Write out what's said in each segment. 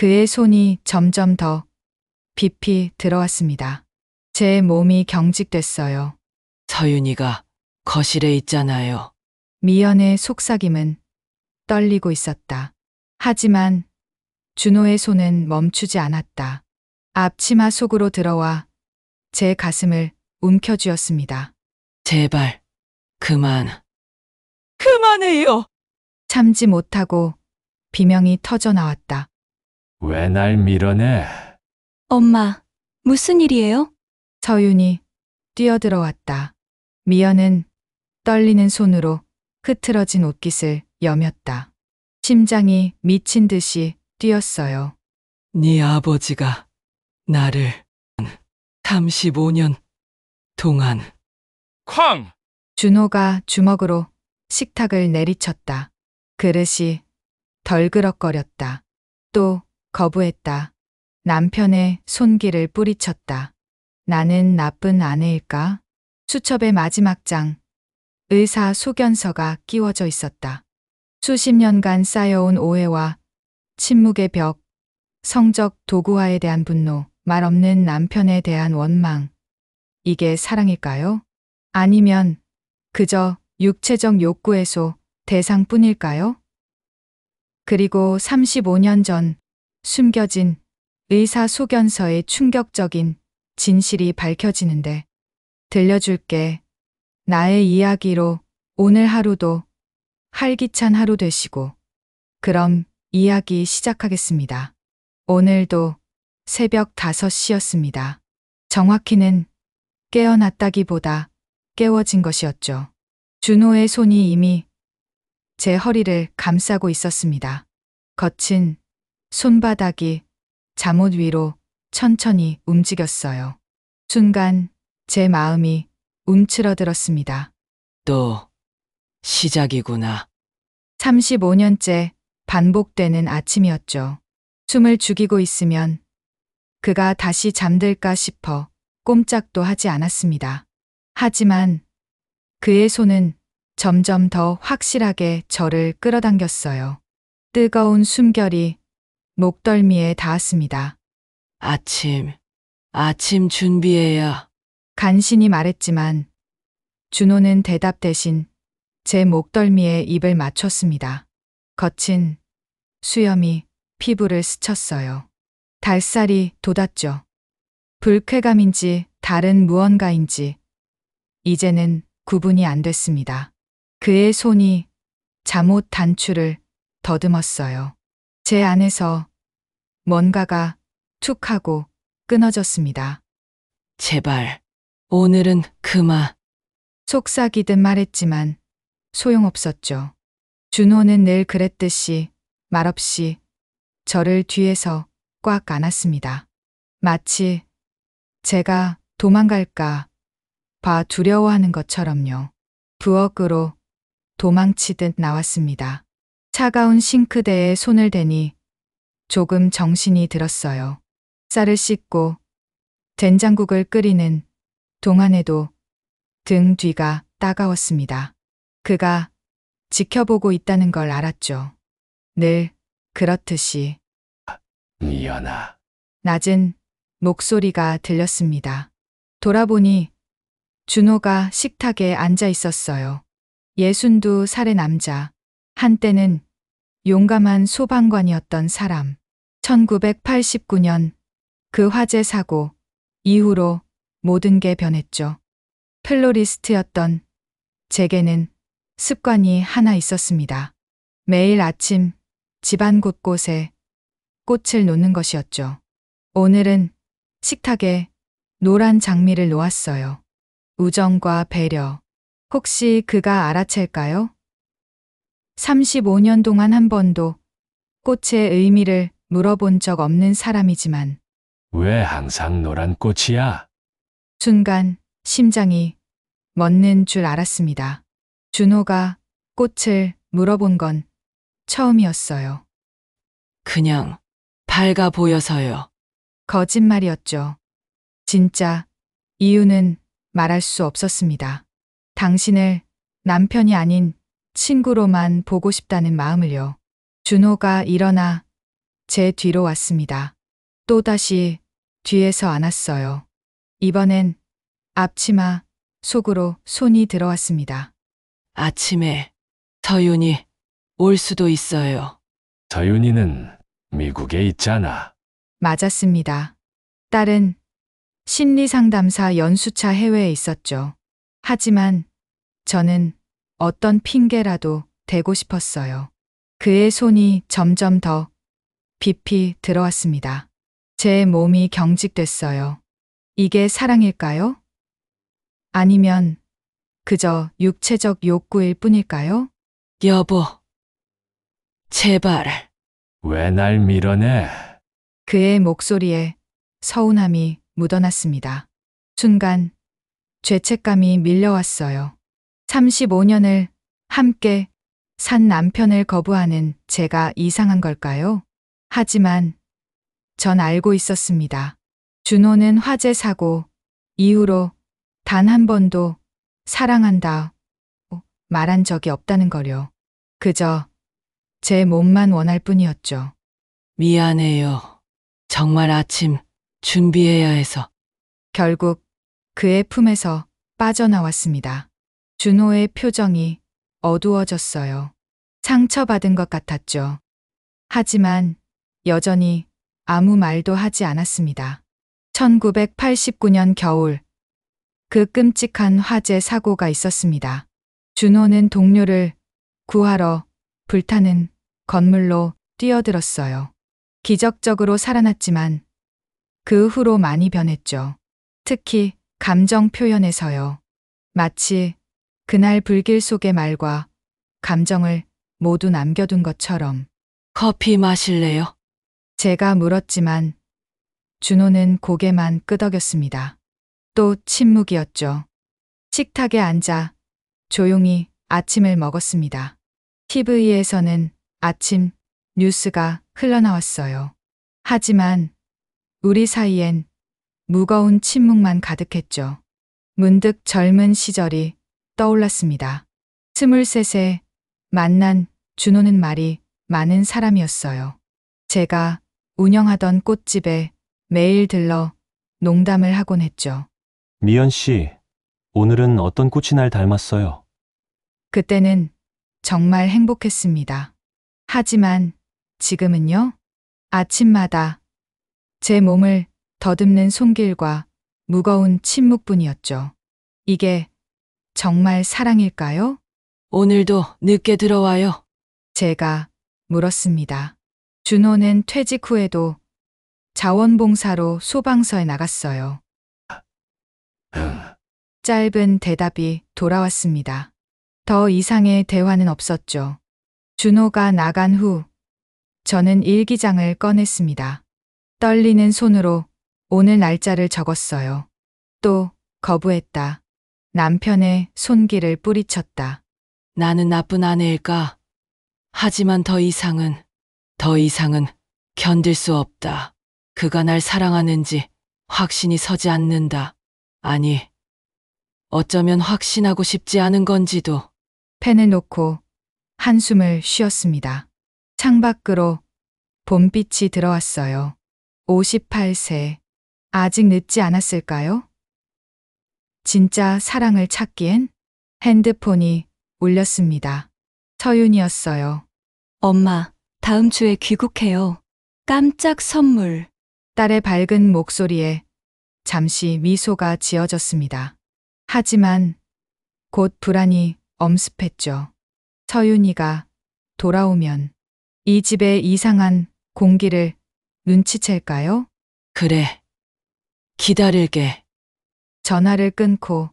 그의 손이 점점 더 깊이 들어왔습니다. 제 몸이 경직됐어요. 서윤이가 거실에 있잖아요. 미연의 속삭임은 떨리고 있었다. 하지만 준호의 손은 멈추지 않았다. 앞치마 속으로 들어와 제 가슴을 움켜쥐었습니다. 제발, 그만해요! 참지 못하고 비명이 터져 나왔다. 왜 날 밀어내? 엄마, 무슨 일이에요? 서윤이 뛰어들어왔다. 미연은 떨리는 손으로 흐트러진 옷깃을 여몄다. 심장이 미친 듯이 뛰었어요. 네 아버지가 나를 35년 동안 쾅! 준호가 주먹으로 식탁을 내리쳤다. 그릇이 덜그럭거렸다. 또 거부했다. 남편의 손길을 뿌리쳤다. 나는 나쁜 아내일까? 수첩의 마지막 장, 의사 소견서가 끼워져 있었다. 수십 년간 쌓여온 오해와 침묵의 벽, 성적 도구화에 대한 분노, 말없는 남편에 대한 원망. 이게 사랑일까요? 아니면 그저 육체적 욕구 해소 대상뿐일까요? 그리고 35년 전 숨겨진 의사 소견서의 충격적인 진실이 밝혀지는데, 들려줄게. 나의 이야기로 오늘 하루도 활기찬 하루 되시고. 그럼 이야기 시작하겠습니다. 오늘도 새벽 5시였습니다. 정확히는 깨어났다기보다 깨워진 것이었죠. 준호의 손이 이미 제 허리를 감싸고 있었습니다. 거친 손바닥이 잠옷 위로 천천히 움직였어요. 순간 제 마음이 움츠러들었습니다. 또 시작이구나. 35년째 반복되는 아침이었죠. 숨을 죽이고 있으면 그가 다시 잠들까 싶어 꼼짝도 하지 않았습니다. 하지만 그의 손은 점점 더 확실하게 저를 끌어당겼어요. 뜨거운 숨결이 목덜미에 닿았습니다. 아침 준비해야. 간신히 말했지만 준호는 대답 대신 제 목덜미에 입을 맞췄습니다. 거친 수염이 피부를 스쳤어요. 달살이 돋았죠. 불쾌감인지 다른 무언가인지 이제는 구분이 안 됐습니다. 그의 손이 잠옷 단추를 더듬었어요. 제 안에서 뭔가가 툭 하고 끊어졌습니다. 제발, 오늘은 그만. 속삭이듯 말했지만 소용없었죠. 준호는 늘 그랬듯이 말없이 저를 뒤에서 꽉 안았습니다. 마치 제가 도망갈까 봐 두려워하는 것처럼요. 부엌으로 도망치듯 나왔습니다. 차가운 싱크대에 손을 대니 조금 정신이 들었어요. 쌀을 씻고 된장국을 끓이는 동안에도 등 뒤가 따가웠습니다. 그가 지켜보고 있다는 걸 알았죠. 늘 그렇듯이. 미연아. 낮은 목소리가 들렸습니다. 돌아보니 준호가 식탁에 앉아 있었어요. 62살의 남자. 한때는 용감한 소방관이었던 사람. 1989년 그 화재 사고 이후로 모든 게 변했죠. 플로리스트였던 제게는 습관이 하나 있었습니다. 매일 아침 집안 곳곳에 꽃을 놓는 것이었죠. 오늘은 식탁에 노란 장미를 놓았어요. 우정과 배려. 혹시 그가 알아챌까요? 35년 동안 한 번도 꽃의 의미를 물어본 적 없는 사람이지만 왜 항상 노란 꽃이야? 순간 심장이 멎는 줄 알았습니다. 준호가 꽃을 물어본 건 처음이었어요. 그냥 밝아 보여서요. 거짓말이었죠. 진짜 이유는 말할 수 없었습니다. 당신을 남편이 아닌 친구로만 보고 싶다는 마음을요. 준호가 일어나 제 뒤로 왔습니다. 또다시 뒤에서 안았어요. 이번엔 앞치마 속으로 손이 들어왔습니다. 아침에 서윤이 올 수도 있어요. 서윤이는 미국에 있잖아. 맞았습니다. 딸은 심리상담사 연수차 해외에 있었죠. 하지만 저는 어떤 핑계라도 대고 싶었어요. 그의 손이 점점 더 깊이 들어왔습니다. 제 몸이 경직됐어요. 이게 사랑일까요? 아니면 그저 육체적 욕구일 뿐일까요? 여보, 제발. 왜 날 밀어내? 그의 목소리에 서운함이 묻어났습니다. 순간 죄책감이 밀려왔어요. 35년을 함께 산 남편을 거부하는 제가 이상한 걸까요? 하지만 전 알고 있었습니다. 준호는 화재 사고 이후로 단 한 번도 사랑한다 말한 적이 없다는 거요. 그저 제 몸만 원할 뿐이었죠. 미안해요. 정말 아침 준비해야 해서. 결국 그의 품에서 빠져나왔습니다. 준호의 표정이 어두워졌어요. 상처받은 것 같았죠. 하지만 여전히 아무 말도 하지 않았습니다. 1989년 겨울, 그 끔찍한 화재 사고가 있었습니다. 준호는 동료를 구하러 불타는 건물로 뛰어들었어요. 기적적으로 살아났지만 그 후로 많이 변했죠. 특히 감정 표현에서요. 마치 그날 불길 속의 말과 감정을 모두 남겨둔 것처럼. 커피 마실래요? 제가 물었지만 준호는 고개만 끄덕였습니다. 또 침묵이었죠. 식탁에 앉아 조용히 아침을 먹었습니다. TV에서는 아침 뉴스가 흘러나왔어요. 하지만 우리 사이엔 무거운 침묵만 가득했죠. 문득 젊은 시절이 떠올랐습니다. 23세 만난 준호는 말이 많은 사람이었어요. 제가 운영하던 꽃집에 매일 들러 농담을 하곤 했죠. 미연 씨, 오늘은 어떤 꽃이 날 닮았어요? 그때는 정말 행복했습니다. 하지만 지금은요? 아침마다 제 몸을 더듬는 손길과 무거운 침묵뿐이었죠. 이게 정말 사랑일까요? 오늘도 늦게 들어와요. 제가 물었습니다. 준호는 퇴직 후에도 자원봉사로 소방서에 나갔어요. 응. 짧은 대답이 돌아왔습니다. 더 이상의 대화는 없었죠. 준호가 나간 후 저는 일기장을 꺼냈습니다. 떨리는 손으로 오늘 날짜를 적었어요. 또 거부했다. 남편의 손길을 뿌리쳤다. 나는 나쁜 아내일까? 하지만 더 이상은 견딜 수 없다. 그가 날 사랑하는지 확신이 서지 않는다. 아니, 어쩌면 확신하고 싶지 않은 건지도. 펜을 놓고 한숨을 쉬었습니다. 창밖으로 봄빛이 들어왔어요. 58세. 아직 늦지 않았을까요? 진짜 사랑을 찾기엔? 핸드폰이 울렸습니다. 서윤이었어요. 엄마, 다음 주에 귀국해요. 깜짝 선물. 딸의 밝은 목소리에 잠시 미소가 지어졌습니다. 하지만 곧 불안이 엄습했죠. 서윤이가 돌아오면 이 집의 이상한 공기를 눈치챌까요? 그래, 기다릴게. 전화를 끊고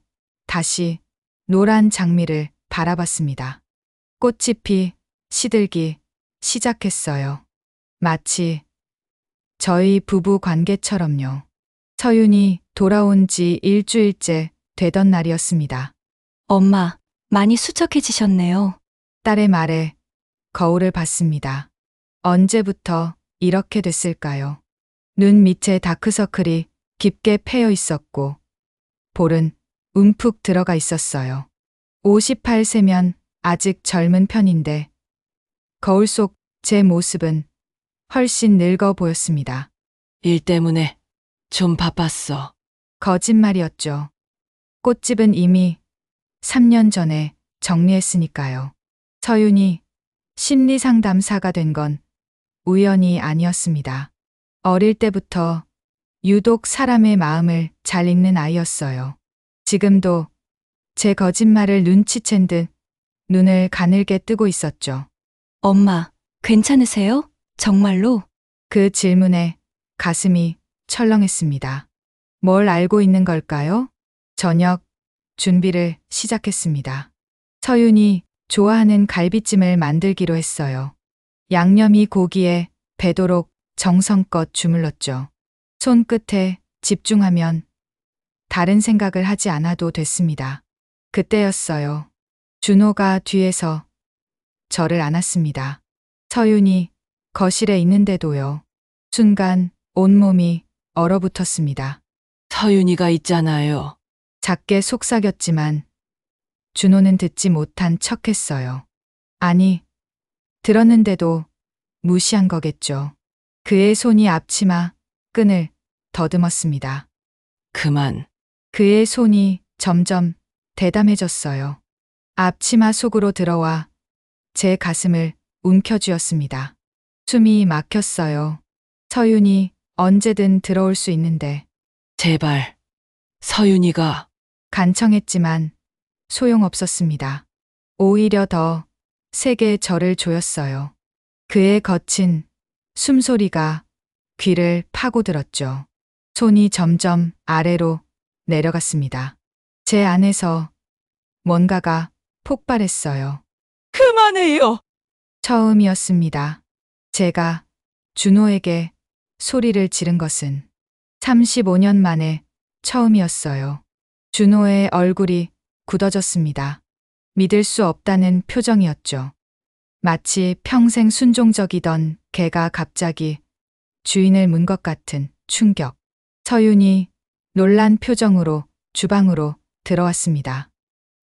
다시 노란 장미를 바라봤습니다. 꽃잎이 시들기 시작했어요. 마치 저희 부부 관계처럼요. 서윤이 돌아온 지 일주일째 되던 날이었습니다. 엄마, 많이 수척해지셨네요. 딸의 말에 거울을 봤습니다. 언제부터 이렇게 됐을까요? 눈 밑에 다크서클이 깊게 패여 있었고 볼은 움푹 들어가 있었어요. 58세면 아직 젊은 편인데 거울 속 제 모습은 훨씬 늙어 보였습니다. 일 때문에 좀 바빴어. 거짓말이었죠. 꽃집은 이미 3년 전에 정리했으니까요. 서윤이 심리상담사가 된 건 우연이 아니었습니다. 어릴 때부터 유독 사람의 마음을 잘 읽는 아이였어요. 지금도 제 거짓말을 눈치챈 듯 눈을 가늘게 뜨고 있었죠. 엄마, 괜찮으세요? 정말로? 그 질문에 가슴이 철렁했습니다. 뭘 알고 있는 걸까요? 저녁 준비를 시작했습니다. 서윤이 좋아하는 갈비찜을 만들기로 했어요. 양념이 고기에 배도록 정성껏 주물렀죠. 손끝에 집중하면 다른 생각을 하지 않아도 됐습니다. 그때였어요. 준호가 뒤에서 저를 안았습니다. 서윤이 거실에 있는데도요. 순간 온몸이 얼어붙었습니다. 서윤이가 있잖아요. 작게 속삭였지만 준호는 듣지 못한 척했어요. 아니, 들었는데도 무시한 거겠죠. 그의 손이 앞치마 끈을 더듬었습니다. 그만. 그의 손이 점점 대담해졌어요. 앞치마 속으로 들어와 제 가슴을 움켜쥐었습니다. 숨이 막혔어요. 서윤이 언제든 들어올 수 있는데 제발. 서윤이가 간청했지만 소용없었습니다. 오히려 더 세게 저를 조였어요. 그의 거친 숨소리가 귀를 파고들었죠. 손이 점점 아래로 내려갔습니다. 제 안에서 뭔가가 폭발했어요. 그만해요. 처음이었습니다. 제가 준호에게 소리를 지른 것은 35년 만에 처음이었어요. 준호의 얼굴이 굳어졌습니다. 믿을 수 없다는 표정이었죠. 마치 평생 순종적이던 개가 갑자기 주인을 문 것 같은 충격. 서윤이 놀란 표정으로 주방으로 들어왔습니다.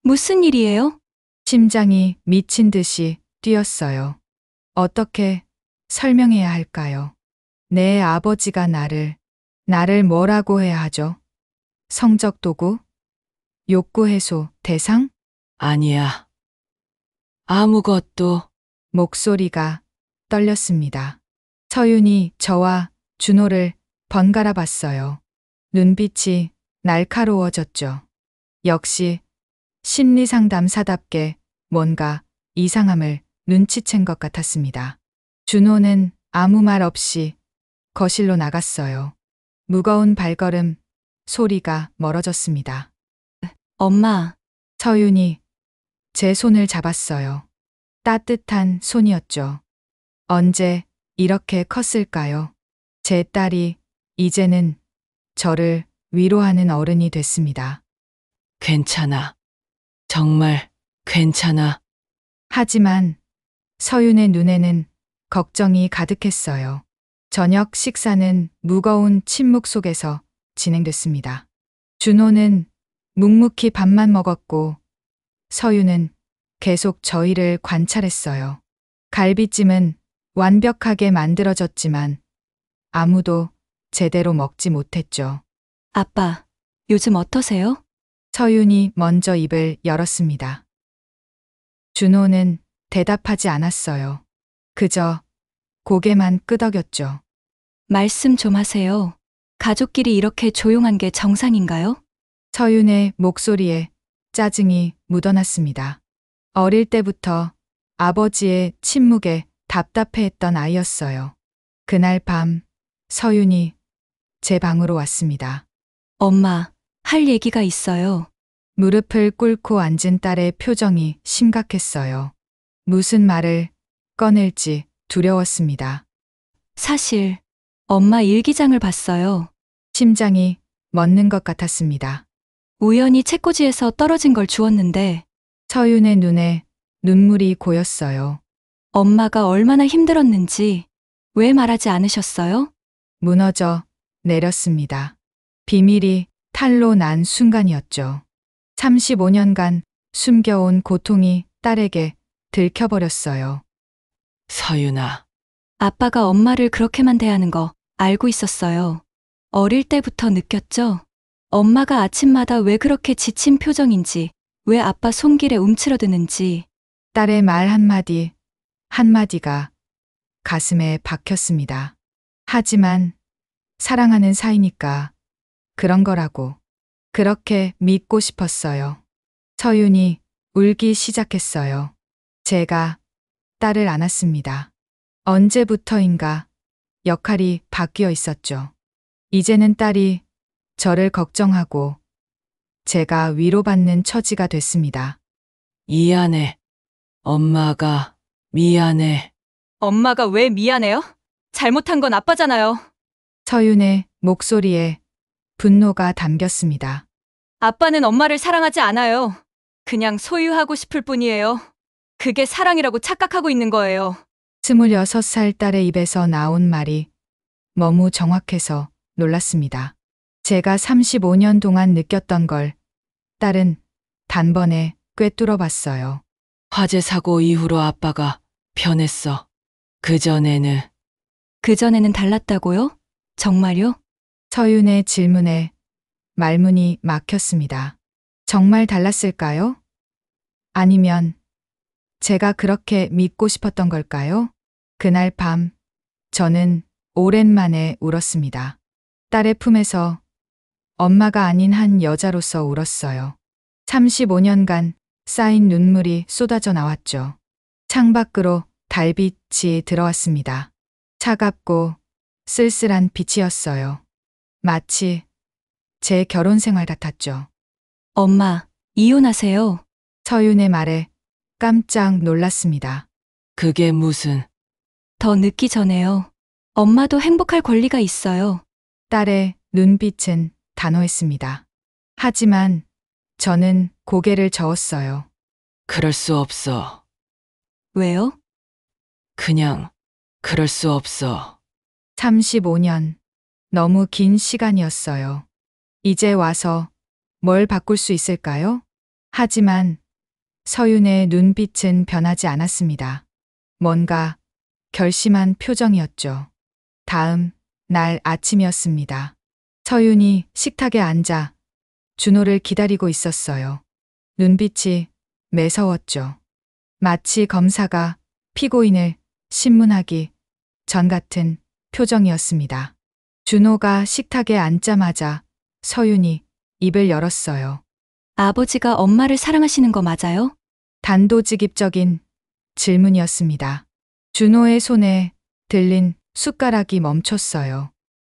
무슨 일이에요? 심장이 미친 듯이 뛰었어요. 어떻게 설명해야 할까요? 내 아버지가 나를 뭐라고 해야 하죠? 성적 도구? 욕구 해소 대상? 아니야. 아무것도. 목소리가 떨렸습니다. 서윤이 저와 준호를 번갈아 봤어요. 눈빛이 날카로워졌죠. 역시 심리상담사답게 뭔가 이상함을 눈치챈 것 같았습니다. 준호는 아무 말 없이 거실로 나갔어요. 무거운 발걸음, 소리가 멀어졌습니다. 엄마, 서윤이 제 손을 잡았어요. 따뜻한 손이었죠. 언제 이렇게 컸을까요? 제 딸이 이제는 저를 위로하는 어른이 됐습니다. 괜찮아. 정말 괜찮아. 하지만 서윤의 눈에는 걱정이 가득했어요. 저녁 식사는 무거운 침묵 속에서 진행됐습니다. 준호는 묵묵히 밥만 먹었고 서윤은 계속 저희를 관찰했어요. 갈비찜은 완벽하게 만들어졌지만 아무도 제대로 먹지 못했죠. 아빠, 요즘 어떠세요? 서윤이 먼저 입을 열었습니다. 준호는 대답하지 않았어요. 그저 고개만 끄덕였죠. 말씀 좀 하세요. 가족끼리 이렇게 조용한 게 정상인가요? 서윤의 목소리에 짜증이 묻어났습니다. 어릴 때부터 아버지의 침묵에 답답해했던 아이였어요. 그날 밤 서윤이 제 방으로 왔습니다. 엄마, 할 얘기가 있어요. 무릎을 꿇고 앉은 딸의 표정이 심각했어요. 무슨 말을 꺼낼지 두려웠습니다. 사실, 엄마 일기장을 봤어요. 심장이 멎는 것 같았습니다. 우연히 책꽂이에서 떨어진 걸 주웠는데, 서윤의 눈에 눈물이 고였어요. 엄마가 얼마나 힘들었는지 왜 말하지 않으셨어요? 무너져 내렸습니다. 비밀이 탄로 난 순간이었죠. 35년간 숨겨온 고통이 딸에게 들켜버렸어요. 서윤아. 아빠가 엄마를 그렇게만 대하는 거 알고 있었어요. 어릴 때부터 느꼈죠? 엄마가 아침마다 왜 그렇게 지친 표정인지, 왜 아빠 손길에 움츠러드는지. 딸의 말 한마디, 한마디가 가슴에 박혔습니다. 하지만 사랑하는 사이니까 그런 거라고 그렇게 믿고 싶었어요. 서윤이 울기 시작했어요. 제가 딸을 안았습니다. 언제부터인가 역할이 바뀌어 있었죠. 이제는 딸이 저를 걱정하고 제가 위로받는 처지가 됐습니다. 미안해. 엄마가 미안해. 엄마가 왜 미안해요? 잘못한 건 아빠잖아요. 서윤의 목소리에 분노가 담겼습니다. 아빠는 엄마를 사랑하지 않아요. 그냥 소유하고 싶을 뿐이에요. 그게 사랑이라고 착각하고 있는 거예요. 26살 딸의 입에서 나온 말이 너무 정확해서 놀랐습니다. 제가 35년 동안 느꼈던 걸 딸은 단번에 꿰뚫어 봤어요. 화재 사고 이후로 아빠가 변했어. 그전에는 달랐다고요? 정말요? 서윤의 질문에 말문이 막혔습니다. 정말 달랐을까요? 아니면 제가 그렇게 믿고 싶었던 걸까요? 그날 밤 저는 오랜만에 울었습니다. 딸의 품에서 엄마가 아닌 한 여자로서 울었어요. 35년간 쌓인 눈물이 쏟아져 나왔죠. 창밖으로 달빛이 들어왔습니다. 차갑고 쓸쓸한 빛이었어요. 마치 제 결혼 생활 같았죠. 엄마, 이혼하세요. 서윤의 말에 깜짝 놀랐습니다. 그게 무슨... 더 늦기 전에요. 엄마도 행복할 권리가 있어요. 딸의 눈빛은 단호했습니다. 하지만 저는 고개를 저었어요. 그럴 수 없어. 왜요? 그냥 그럴 수 없어. 35년. 너무 긴 시간이었어요. 이제 와서 뭘 바꿀 수 있을까요? 하지만 서윤의 눈빛은 변하지 않았습니다. 뭔가 결심한 표정이었죠. 다음 날 아침이었습니다. 서윤이 식탁에 앉아 준호를 기다리고 있었어요. 눈빛이 매서웠죠. 마치 검사가 피고인을 신문하기 전 같은 표정이었습니다. 준호가 식탁에 앉자마자 서윤이 입을 열었어요. 아버지가 엄마를 사랑하시는 거 맞아요? 단도직입적인 질문이었습니다. 준호의 손에 들린 숟가락이 멈췄어요.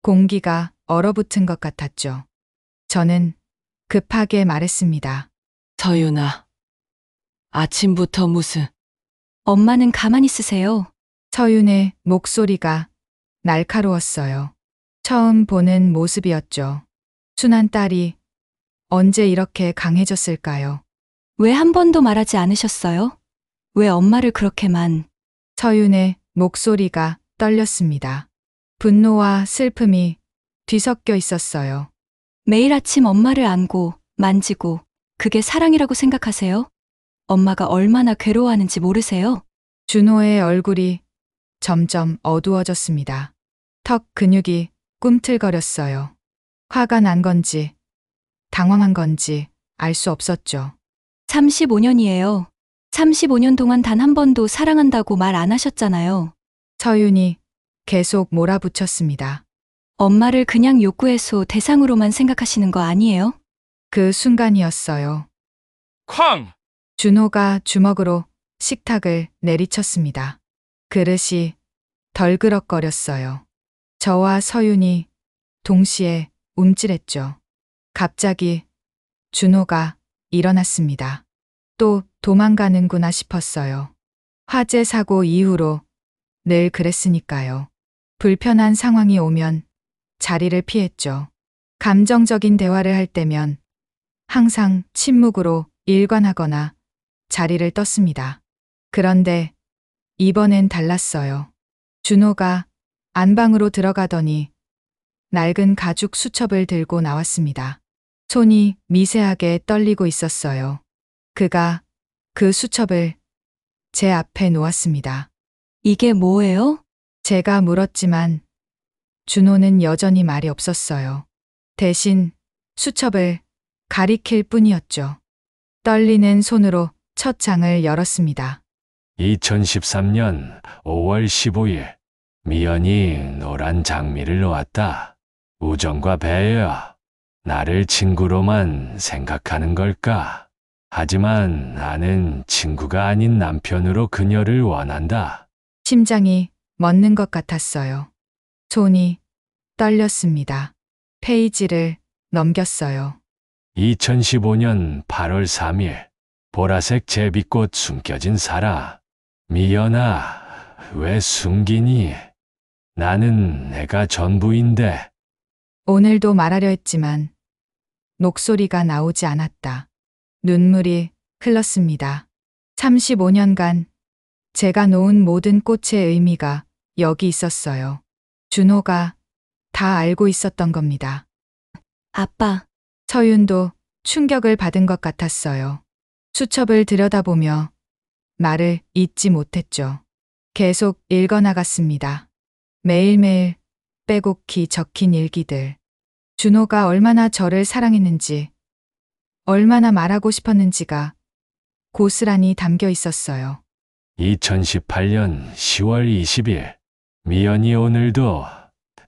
공기가 얼어붙은 것 같았죠. 저는 급하게 말했습니다. 서윤아. 아침부터 무슨... 엄마는 가만히 있으세요. 서윤의 목소리가 날카로웠어요. 처음 보는 모습이었죠. 순한 딸이 언제 이렇게 강해졌을까요? 왜 한 번도 말하지 않으셨어요? 왜 엄마를 그렇게만... 서윤의 목소리가 떨렸습니다. 분노와 슬픔이 뒤섞여 있었어요. 매일 아침 엄마를 안고, 만지고, 그게 사랑이라고 생각하세요? 엄마가 얼마나 괴로워하는지 모르세요? 준호의 얼굴이 점점 어두워졌습니다. 턱 근육이 꿈틀거렸어요. 화가 난 건지, 당황한 건지 알 수 없었죠. 35년이에요. 35년 동안 단 한 번도 사랑한다고 말 안 하셨잖아요. 서윤이 계속 몰아붙였습니다. 엄마를 그냥 욕구해소 대상으로만 생각하시는 거 아니에요? 그 순간이었어요. 쾅! 준호가 주먹으로 식탁을 내리쳤습니다. 그릇이 덜그럭거렸어요. 저와 서윤이 동시에 움찔했죠. 갑자기 준호가 일어났습니다. 또 도망가는구나 싶었어요. 화재 사고 이후로 늘 그랬으니까요. 불편한 상황이 오면 자리를 피했죠. 감정적인 대화를 할 때면 항상 침묵으로 일관하거나 자리를 떴습니다. 그런데 이번엔 달랐어요. 준호가 안방으로 들어가더니 낡은 가죽 수첩을 들고 나왔습니다. 손이 미세하게 떨리고 있었어요. 그가 그 수첩을 제 앞에 놓았습니다. 이게 뭐예요? 제가 물었지만 준호는 여전히 말이 없었어요. 대신 수첩을 가리킬 뿐이었죠. 떨리는 손으로 첫 장을 열었습니다. 2013년 5월 15일 미연이 노란 장미를 놓았다. 우정과 배려. 나를 친구로만 생각하는 걸까? 하지만 나는 친구가 아닌 남편으로 그녀를 원한다. 심장이 멎는 것 같았어요. 손이 떨렸습니다. 페이지를 넘겼어요. 2015년 8월 3일 보라색 제비꽃 숨겨진 사람. 미연아, 왜 숨기니? 나는 내가 전부인데. 오늘도 말하려 했지만 목소리가 나오지 않았다. 눈물이 흘렀습니다. 35년간 제가 놓은 모든 꽃의 의미가 여기 있었어요. 준호가 다 알고 있었던 겁니다. 아빠, 서윤도 충격을 받은 것 같았어요. 수첩을 들여다보며 말을 잇지 못했죠. 계속 읽어나갔습니다. 매일매일 빼곡히 적힌 일기들. 준호가 얼마나 저를 사랑했는지, 얼마나 말하고 싶었는지가 고스란히 담겨 있었어요. 2018년 10월 20일 미연이 오늘도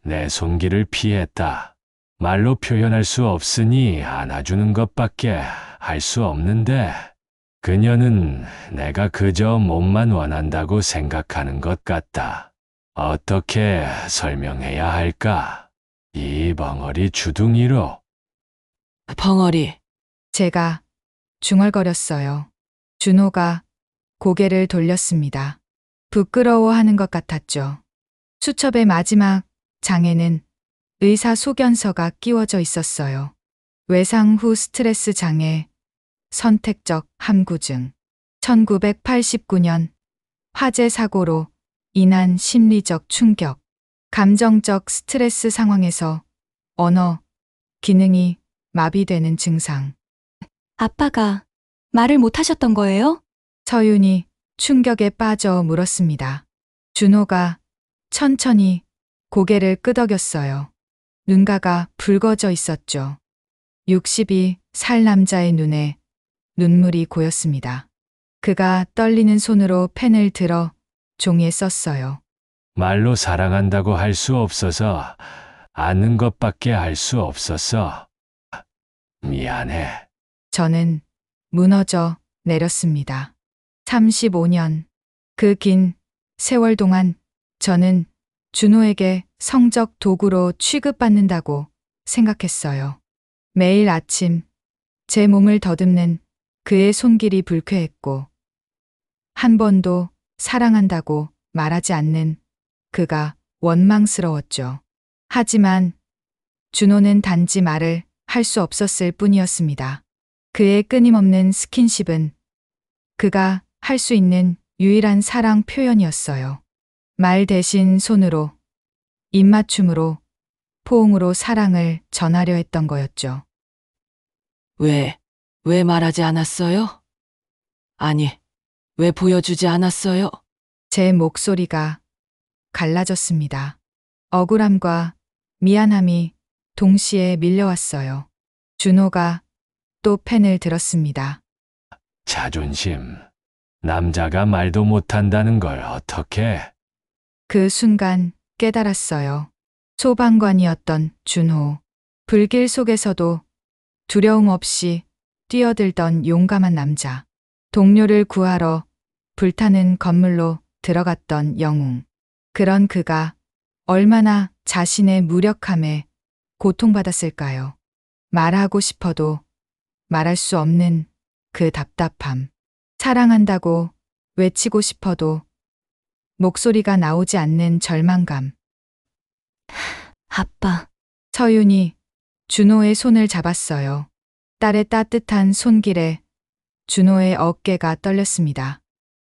내 손길을 피했다. 말로 표현할 수 없으니 안아주는 것밖에 할 수 없는데 그녀는 내가 그저 몸만 원한다고 생각하는 것 같다. 어떻게 설명해야 할까? 이 벙어리 주둥이로. 벙어리. 제가 중얼거렸어요. 준호가 고개를 돌렸습니다. 부끄러워하는 것 같았죠. 수첩의 마지막 장에는 의사 소견서가 끼워져 있었어요. 외상 후 스트레스 장애, 선택적 함구증, 1989년 화재 사고로 인한 심리적 충격, 감정적 스트레스 상황에서 언어, 기능이 마비되는 증상. 아빠가 말을 못 하셨던 거예요? 서윤이 충격에 빠져 물었습니다. 준호가 천천히 고개를 끄덕였어요. 눈가가 붉어져 있었죠. 62살 남자의 눈에 눈물이 고였습니다. 그가 떨리는 손으로 펜을 들어 종이에 썼어요. 말로 사랑한다고 할 수 없어서 아는 것밖에 할 수 없었어. 미안해. 저는 무너져 내렸습니다. 35년. 그 긴 세월 동안 저는 준호에게 성적 도구로 취급받는다고 생각했어요. 매일 아침 제 몸을 더듬는 그의 손길이 불쾌했고 한 번도 사랑한다고 말하지 않는 그가 원망스러웠죠. 하지만 준호는 단지 말을 할 수 없었을 뿐이었습니다. 그의 끊임없는 스킨십은 그가 할 수 있는 유일한 사랑 표현이었어요. 말 대신 손으로, 입맞춤으로, 포옹으로 사랑을 전하려 했던 거였죠. 왜 말하지 않았어요? 아니, 왜 보여주지 않았어요? 제 목소리가 갈라졌습니다. 억울함과 미안함이 동시에 밀려왔어요. 준호가 또 펜을 들었습니다. 자존심. 남자가 말도 못한다는 걸 어떻게? 그 순간 깨달았어요. 소방관이었던 준호. 불길 속에서도 두려움 없이 뛰어들던 용감한 남자. 동료를 구하러 불타는 건물로 들어갔던 영웅. 그런 그가 얼마나 자신의 무력함에 고통받았을까요? 말하고 싶어도 말할 수 없는 그 답답함. 사랑한다고 외치고 싶어도 목소리가 나오지 않는 절망감. 아빠, 서윤이 준호의 손을 잡았어요. 딸의 따뜻한 손길에 준호의 어깨가 떨렸습니다.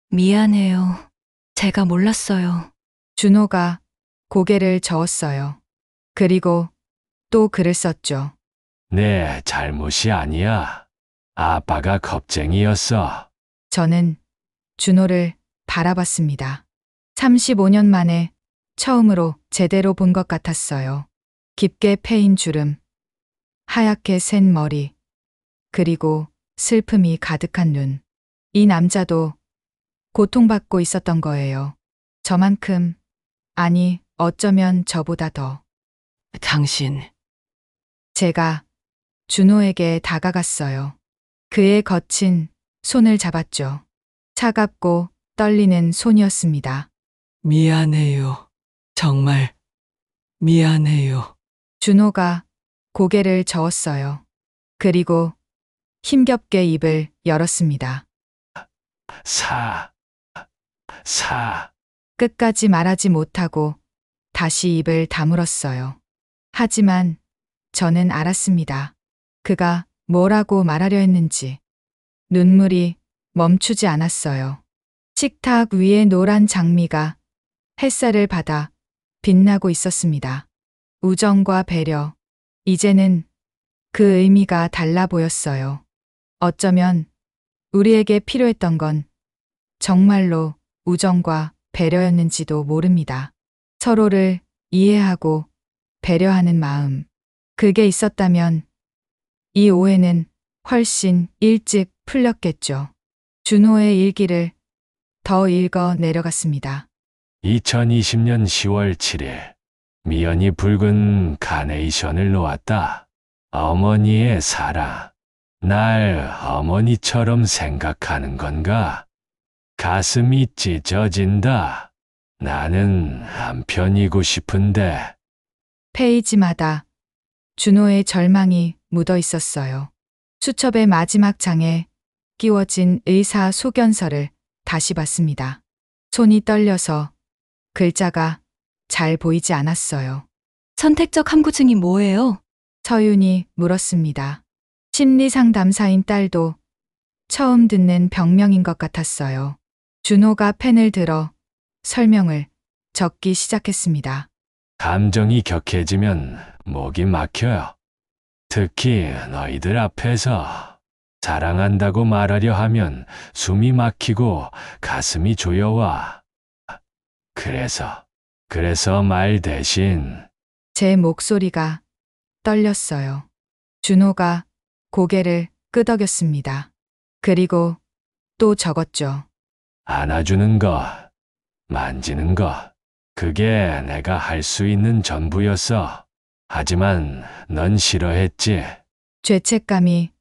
미안해요. 제가 몰랐어요. 준호가 고개를 저었어요. 그리고 또 글을 썼죠. 내 잘못이 아니야. 아빠가 겁쟁이였어. 저는 준호를 바라봤습니다. 35년 만에 처음으로 제대로 본 것 같았어요. 깊게 패인 주름, 하얗게 센 머리, 그리고 슬픔이 가득한 눈. 이 남자도 고통받고 있었던 거예요. 저만큼, 아니, 어쩌면 저보다 더. 당신, 제가 준호에게 다가갔어요. 그의 거친 손을 잡았죠. 차갑고 떨리는 손이었습니다. 미안해요. 정말 미안해요. 준호가 고개를 저었어요. 그리고 힘겹게 입을 열었습니다. 사. 끝까지 말하지 못하고 다시 입을 다물었어요. 하지만 저는 알았습니다. 그가 뭐라고 말하려 했는지. 눈물이 멈추지 않았어요. 식탁 위에 노란 장미가 햇살을 받아 빛나고 있었습니다. 우정과 배려. 이제는 그 의미가 달라 보였어요. 어쩌면 우리에게 필요했던 건 정말로 우정과 배려였는지도 모릅니다. 서로를 이해하고 배려하는 마음. 그게 있었다면 이 오해는 훨씬 일찍 풀렸겠죠. 준호의 일기를 더 읽어 내려갔습니다. 2020년 10월 7일. 미연이 붉은 카네이션을 놓았다. 어머니의 사랑. 날 어머니처럼 생각하는 건가? 가슴이 찢어진다. 나는 한편이고 싶은데. 페이지마다 준호의 절망이 묻어 있었어요. 수첩의 마지막 장에 끼워진 의사 소견서를 다시 봤습니다. 손이 떨려서 글자가 잘 보이지 않았어요. 선택적 함구증이 뭐예요? 서윤이 물었습니다. 심리상담사인 딸도 처음 듣는 병명인 것 같았어요. 준호가 펜을 들어 설명을 적기 시작했습니다. 감정이 격해지면 목이 막혀요. 특히 너희들 앞에서 사랑한다고 말하려 하면 숨이 막히고 가슴이 조여와. 그래서 말 대신 제 목소리가 떨렸어요. 준호가 고개를 끄덕였습니다. 그리고 또 적었죠. 안아주는 것, 만지는 것, 그게 내가 할 수 있는 전부였어. 하지만 넌 싫어했지. 죄책감이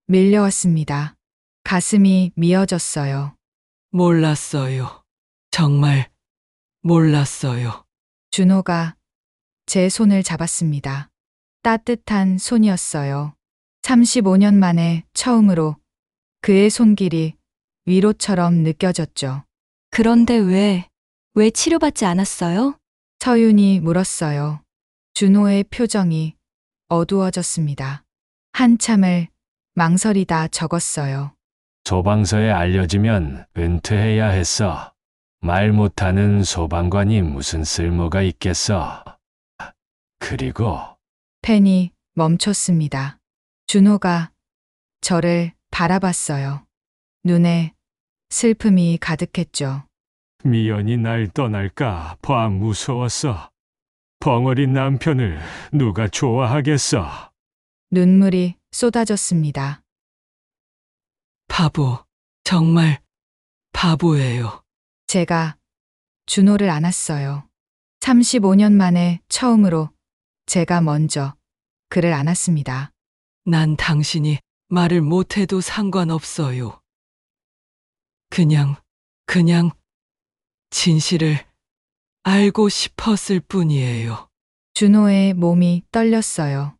밀려왔습니다. 가슴이 미어졌어요. 몰랐어요. 정말 몰랐어요. 준호가 제 손을 잡았습니다. 따뜻한 손이었어요. 35년 만에 처음으로 그의 손길이 위로처럼 느껴졌죠. 그런데 왜 치료받지 않았어요? 서윤이 물었어요. 준호의 표정이 어두워졌습니다. 한참을 망설이다 적었어요. 소방서에 알려지면 은퇴해야 했어. 말 못하는 소방관이 무슨 쓸모가 있겠어. 그리고 펜이 멈췄습니다. 준호가 저를 바라봤어요. 눈에 슬픔이 가득했죠. 미연이 날 떠날까 봐 무서웠어. 벙어린 남편을 누가 좋아하겠어. 눈물이 쏟아졌습니다. 바보, 정말 바보예요. 제가 준호를 안았어요. 35년 만에 처음으로 제가 먼저 그를 안았습니다. 난 당신이 말을 못해도 상관없어요. 그냥 진실을 알고 싶었을 뿐이에요. 준호의 몸이 떨렸어요.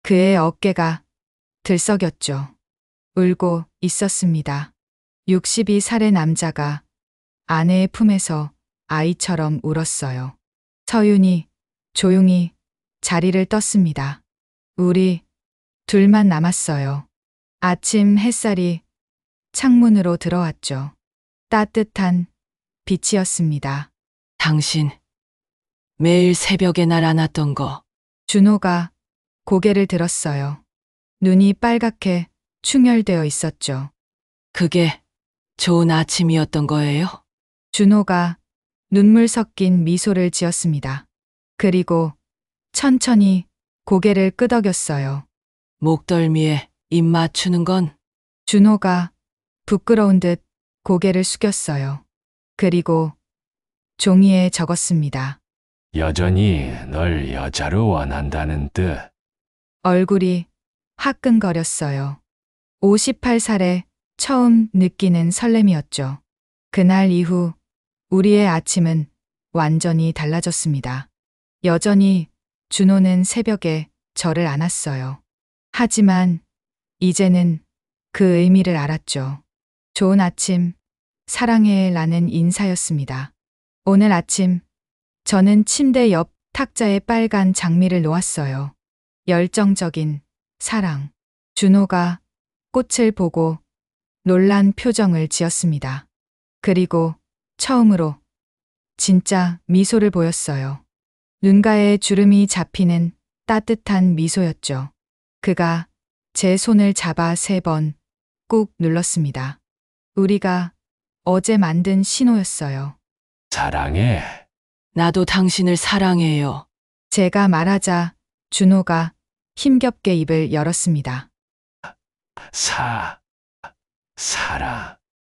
그의 어깨가 들썩였죠. 울고 있었습니다. 62살의 남자가 아내의 품에서 아이처럼 울었어요. 서윤이 조용히 자리를 떴습니다. 우리 둘만 남았어요. 아침 햇살이 창문으로 들어왔죠. 따뜻한 빛이었습니다. 당신 매일 새벽에 날 안았던 거 준호가 고개를 들었어요. 눈이 빨갛게 충혈되어 있었죠. 그게 좋은 아침이었던 거예요? 준호가 눈물 섞인 미소를 지었습니다. 그리고 천천히 고개를 끄덕였어요. 목덜미에 입 맞추는 건 준호가 부끄러운 듯 고개를 숙였어요. 그리고 종이에 적었습니다. 여전히 널 여자로 원한다는 뜻. 얼굴이 화끈거렸어요. 58살에 처음 느끼는 설렘이었죠. 그날 이후 우리의 아침은 완전히 달라졌습니다. 여전히 준호는 새벽에 저를 안았어요. 하지만 이제는 그 의미를 알았죠. 좋은 아침, 사랑해 라는 인사였습니다. 오늘 아침 저는 침대 옆 탁자에 빨간 장미를 놓았어요. 열정적인 사랑. 준호가 꽃을 보고 놀란 표정을 지었습니다. 그리고 처음으로 진짜 미소를 보였어요. 눈가에 주름이 잡히는 따뜻한 미소였죠. 그가 제 손을 잡아 3번 꾹 눌렀습니다. 우리가 어제 만든 신호였어요. 사랑해. 나도 당신을 사랑해요. 제가 말하자 준호가 힘겹게 입을 열었습니다. 사랑.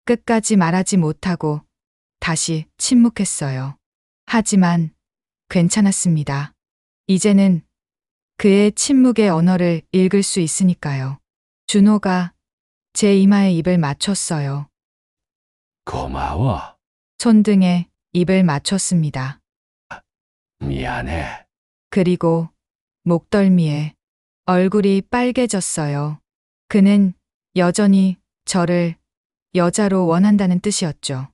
끝까지 말하지 못하고 다시 침묵했어요. 하지만 괜찮았습니다. 이제는 그의 침묵의 언어를 읽을 수 있으니까요. 준호가 제 이마에 입을 맞췄어요. 고마워. 손등에 입을 맞췄습니다. 미안해. 그리고 목덜미에 얼굴이 빨개졌어요. 그는 여전히 저를 여자로 원한다는 뜻이었죠.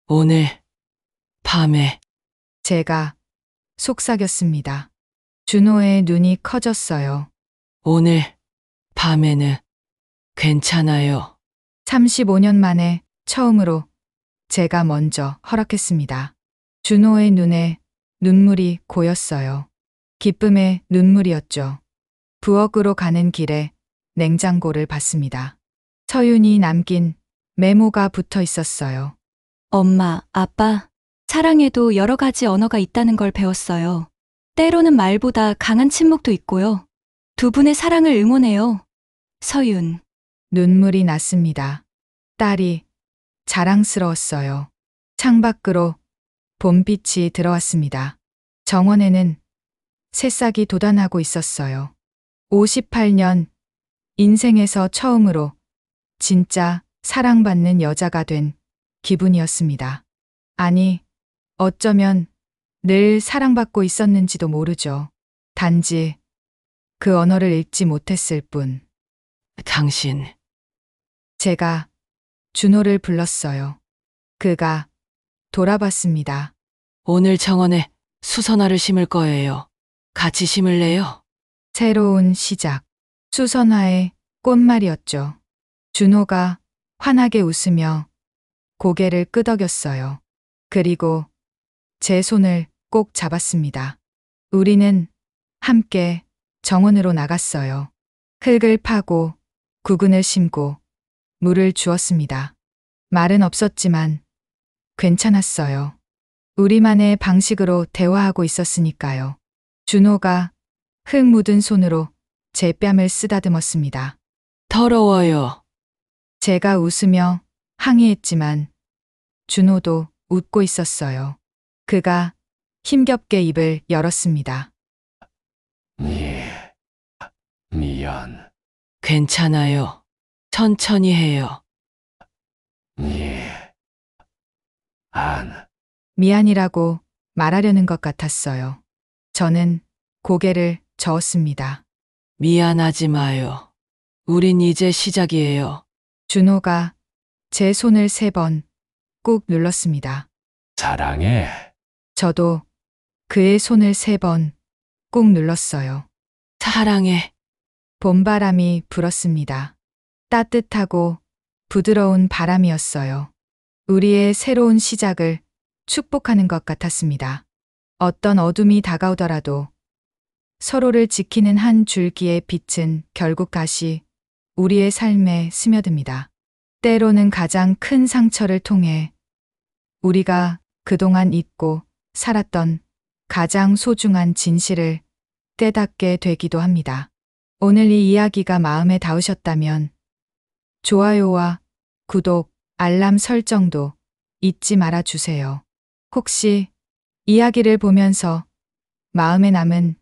오늘 밤에 제가 속삭였습니다. 준호의 눈이 커졌어요. 오늘 밤에는 괜찮아요. 35년 만에 처음으로 제가 먼저 허락했습니다. 준호의 눈에 눈물이 고였어요. 기쁨의 눈물이었죠. 부엌으로 가는 길에 냉장고를 봤습니다. 서윤이 남긴 메모가 붙어 있었어요. 엄마, 아빠, 사랑에도 여러 가지 언어가 있다는 걸 배웠어요. 때로는 말보다 강한 침묵도 있고요. 두 분의 사랑을 응원해요. 서윤. 눈물이 났습니다. 딸이 자랑스러웠어요. 창밖으로 봄빛이 들어왔습니다. 정원에는 새싹이 돋아나고 있었어요. 58년 인생에서 처음으로 진짜 사랑받는 여자가 된 기분이었습니다. 아니, 어쩌면 늘 사랑받고 있었는지도 모르죠. 단지 그 언어를 읽지 못했을 뿐. 당신 제가 준호를 불렀어요. 그가 돌아봤습니다. 오늘 정원에 수선화를 심을 거예요. 같이 심을래요? 새로운 시작. 수선화의 꽃말이었죠. 준호가 환하게 웃으며 고개를 끄덕였어요. 그리고 제 손을 꼭 잡았습니다. 우리는 함께 정원으로 나갔어요. 흙을 파고 구근을 심고 물을 주었습니다. 말은 없었지만 괜찮았어요. 우리만의 방식으로 대화하고 있었으니까요. 준호가 흙 묻은 손으로 제 뺨을 쓰다듬었습니다. 더러워요. 제가 웃으며 항의했지만 준호도 웃고 있었어요. 그가 힘겹게 입을 열었습니다. 미안. 괜찮아요. 천천히 해요. 미안이라고 말하려는 것 같았어요. 저는 고개를 저었습니다. 미안하지 마요. 우린 이제 시작이에요. 준호가 제 손을 3번 꾹 눌렀습니다. 사랑해. 저도 그의 손을 3번 꾹 눌렀어요. 사랑해. 봄바람이 불었습니다. 따뜻하고 부드러운 바람이었어요. 우리의 새로운 시작을 축복하는 것 같았습니다. 어떤 어둠이 다가오더라도 서로를 지키는 한 줄기의 빛은 결국 다시 우리의 삶에 스며듭니다. 때로는 가장 큰 상처를 통해 우리가 그동안 잊고 살았던 가장 소중한 진실을 깨닫게 되기도 합니다. 오늘 이 이야기가 마음에 닿으셨다면 좋아요와 구독, 알람 설정도 잊지 말아 주세요. 혹시 이야기를 보면서 마음에 남은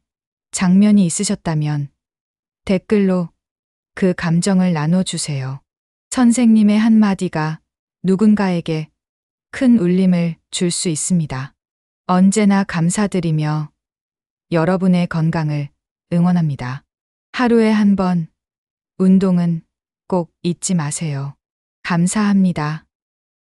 장면이 있으셨다면 댓글로 그 감정을 나눠주세요. 선생님의 한마디가 누군가에게 큰 울림을 줄 수 있습니다. 언제나 감사드리며 여러분의 건강을 응원합니다. 하루에 한 번 운동은 꼭 잊지 마세요. 감사합니다.